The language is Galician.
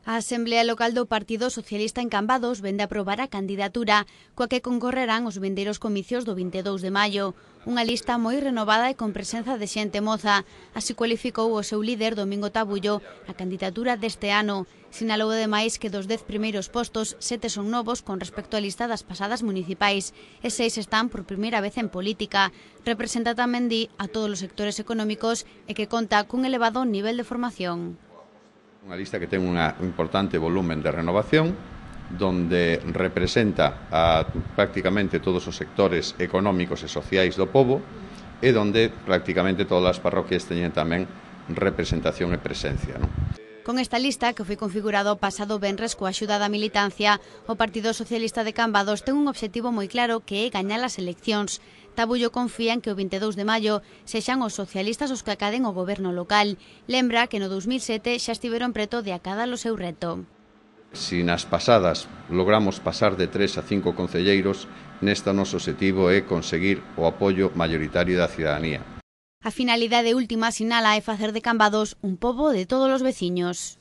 A Asamblea Local do Partido Socialista en Cambados vende aprobar a candidatura coa que concorrerán os vindeiros comicios do 22 de maio. Unha lista moi renovada e con presenza de xente moza. Así cualificou o seu líder, Domingo Tabullo, a candidatura deste ano. Sinalou ademais que dos 10 primeiros postos, 7 son novos con respecto á lista das pasadas municipais e 6 están por primeira vez en política. Representa tamén, di, a todos os sectores económicos e que conta cun elevado nivel de formación. Unha lista que ten un importante volumen de renovación, donde representa a prácticamente todos os sectores económicos e sociais do pobo e donde prácticamente todas as parroquias teñen tamén representación e presencia, non? Con esta lista, que foi configurado o pasado venres coa axuda da militancia, o Partido Socialista de Cambados ten un obxectivo moi claro que é gañar as eleccións. Tabullo confía en que o 22 de maio sexan os socialistas os que acaden o goberno local. Lembra que no 2007 xa estiveron preto de acadar o seu reto. Si nas pasadas logramos pasar de 3 a 5 concelleiros, nesta noso obxectivo é conseguir o apoio maioritario da cidadanía. A finalidade última, sinala, é facer de Cambados un pobo de todos os veciños.